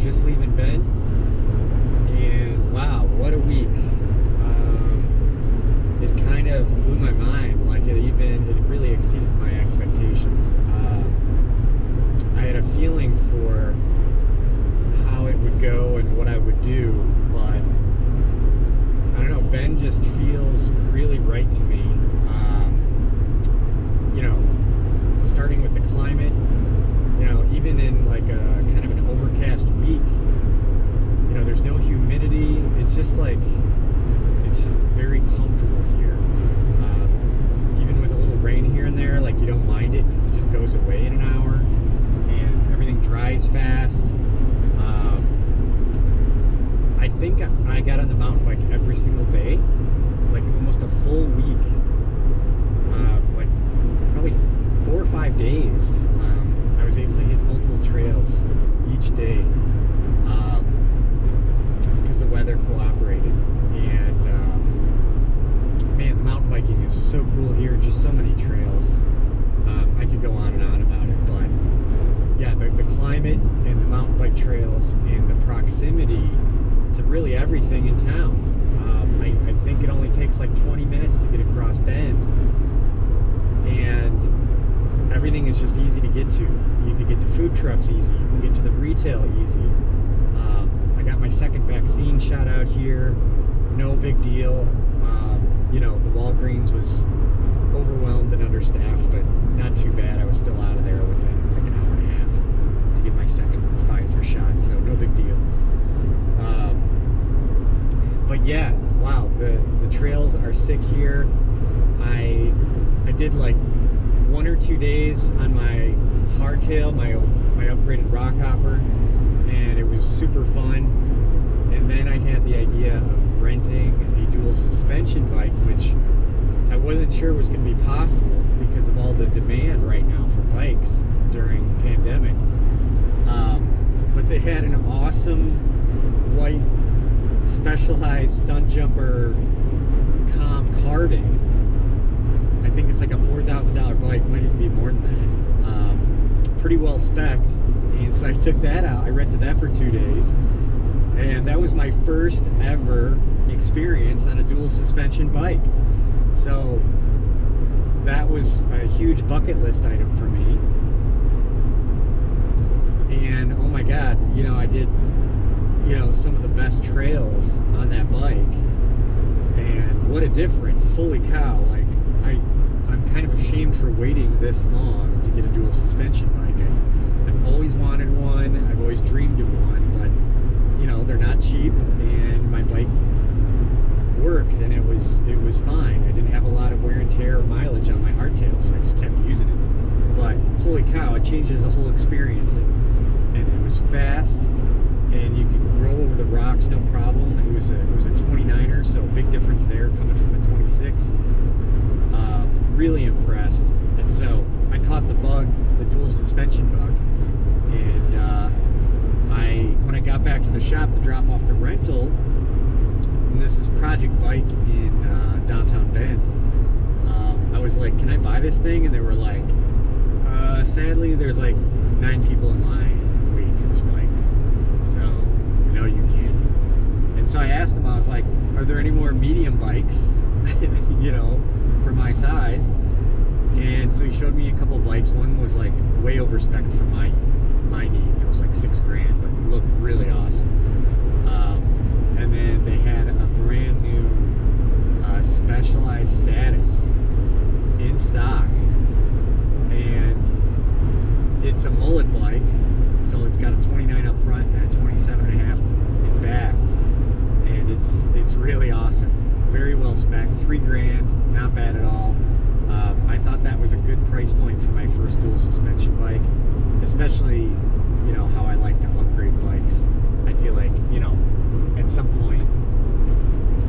just leaving Bend, and wow, what a week. It kind of blew my mind. Like it really exceeded my expectations. I had a feeling for how it would go and what I would do, but I don't know, Bend just feels really right to me. Starting with the climate, even in like a kind of an overcast week, there's no humidity. It's just very comfortable here. Even with a little rain here and there, like you don't mind it because it just goes away in an hour, and everything dries fast. I think I got on the mountain bike every single day, like almost a full week, like probably 4 or 5 days. I was able to hit multiple trails each day because the weather cooperated. And man, the mountain biking is so cool here. Just so many trails. I could go on and on about it, but yeah, the climate and the mountain bike trails and the proximity to really everything in town. I think it only takes like 20 minutes to get across Bend, and everything is just easy to get to. You can get to food trucks easy. You can get to the retail easy. I got my second vaccine shot out here. No big deal. The Walgreens was overwhelmed and understaffed, but not too bad. I was still out of there within like an hour and a half to get my second Pfizer shot, so no big deal. But yeah, wow, the trails are sick here. I did like 1 or 2 days on my hardtail, my upgraded rock hopper, and it was super fun. And then I had the idea of renting a dual suspension bike, which I wasn't sure was going to be possible because of all the demand right now for bikes during the pandemic. But they had an awesome white specialized stunt jumper comp karting. I think it's like a $4,000 bike, might even be more than that. Pretty well spec'd, and so I took that out. I rented that for 2 days, and that was my first ever experience on a dual suspension bike. So that was a huge bucket list item for me. And oh my God, I did some of the best trails on that bike, and what a difference. Holy cow. Like I'm kind of ashamed for waiting this long to get a dual suspension bike. I've always wanted one. I've always dreamed of one, but they're not cheap, and my bike worked, and it was fine. I didn't have a lot of wear and tear or mileage on my hardtail, so I just kept using it. But holy cow, it changes the whole experience, and it was fast, and you could roll over the rocks no problem. It was a 29er, so big difference there coming from a 26. Really impressed. And so I caught the bug, the dual suspension bug, and when I got back to the shop to drop off the rental, and this is Project Bike in downtown Bend, I was like, can I buy this thing? And they were like, sadly there's like 9 people in line waiting for this bike, so no, you can't. And so I asked them, I was like, are there any more medium bikes for my size? And so he showed me a couple of bikes. One was like way over spec for my needs. It was like $6,000, but it looked really awesome. And then they had a brand new Specialized Status in stock, and it's a mullet bike, so it's got a 29 up front and a 27.5 in back, and it's really awesome. Very well spec, $3,000, not bad at all. I thought that was a good price point for my first dual suspension bike, especially how I like to upgrade bikes. I feel like at some point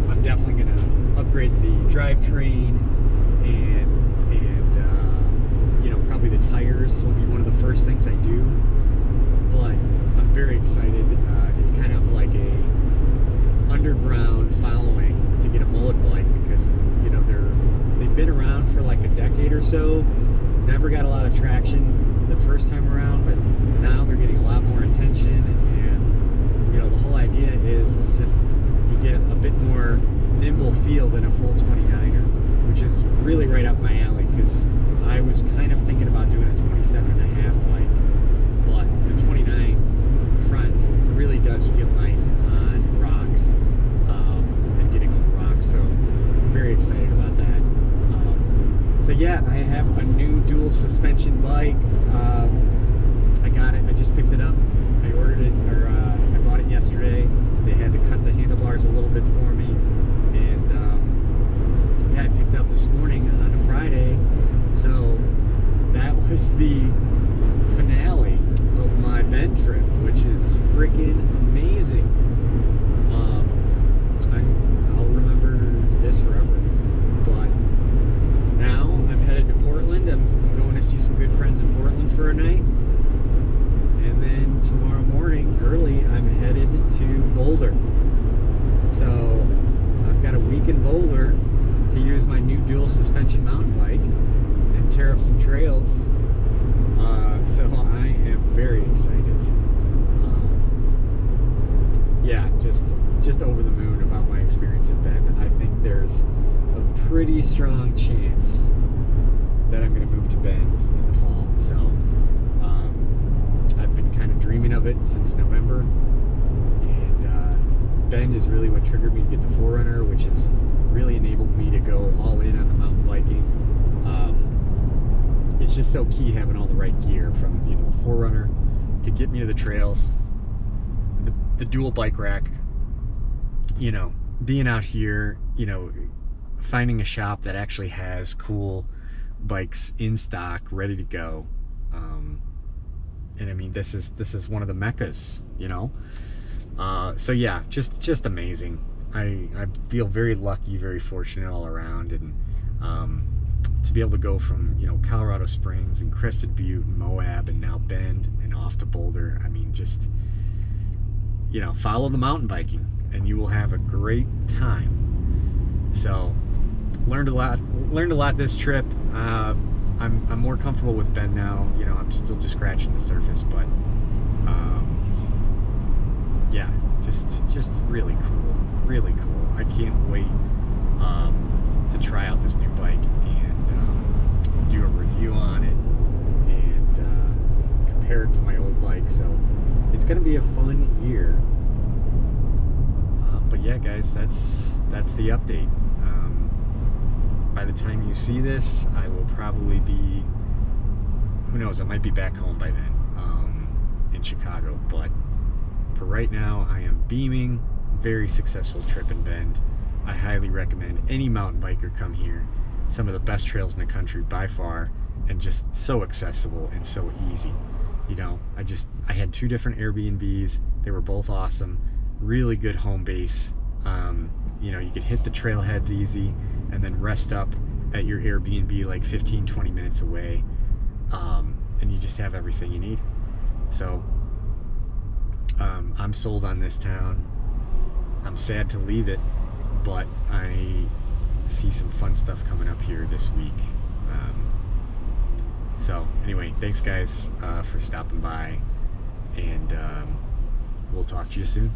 I'm definitely going to upgrade the drivetrain, and probably the tires will be one of the first things I do. But I'm very excited. It's kind of like a underground following to get a mullet bike, because they've been around for like a decade or so. Never got a lot of traction the first time around, but now they're getting a lot more attention, and is just you get a bit more nimble feel than a full 29er, which is really right up my alley, because I was kind of thinking about doing a 27.5 bike, but the 29 front really does feel nice on rocks, and getting over rocks, so I'm very excited about that. So yeah, I have a new dual suspension bike. I got it, I just picked it up. I ordered it, or I bought it yesterday. They had to cut the handlebars a little bit for me, and yeah, I picked it up this morning on a Friday. So that was the finale of my Bend trip, which is freaking amazing. I'll remember this forever. But now I'm headed to Portland. I'm going to see some good friends in Portland for a night. And then tomorrow morning, early, I'm headed to Boulder. So I've got a week in Boulder to use my new dual suspension mountain bike and tear up some trails. So I am very excited. Yeah, just over the moon about my experience at Bend. I think there's a pretty strong chance that I'm going to move to Bend in the fall. So I've been kind of dreaming of it since November, and Bend is really what triggered me to get the 4Runner, which has really enabled me to go all in on the mountain biking. It's just so key having all the right gear, from the 4Runner to get me to the trails, the dual bike rack, being out here, finding a shop that actually has cool bikes in stock, ready to go. And I mean, this is one of the meccas, so yeah, just amazing. I feel very lucky, very fortunate all around, and to be able to go from Colorado Springs and Crested Butte and Moab and now Bend and off to Boulder. I mean, just follow the mountain biking and you will have a great time. So learned a lot this trip. I'm more comfortable with Bend now. I'm still just scratching the surface, but yeah, just really cool, really cool. I can't wait to try out this new bike and do a review on it and compare it to my old bike. So it's gonna be a fun year. But yeah, guys, that's the update. By the time you see this, I will probably be, who knows, I might be back home by then, in Chicago. But for right now, I am beaming. Very successful trip in Bend. I highly recommend any mountain biker come here. Some of the best trails in the country by far, and just so accessible and so easy. I had 2 different Airbnbs. They were both awesome. Really good home base. You could hit the trailheads easy and then rest up at your Airbnb like 15-20 minutes away, and you just have everything you need. So I'm sold on this town. I'm sad to leave it, but I see some fun stuff coming up here this week. So anyway, thanks guys for stopping by, and we'll talk to you soon.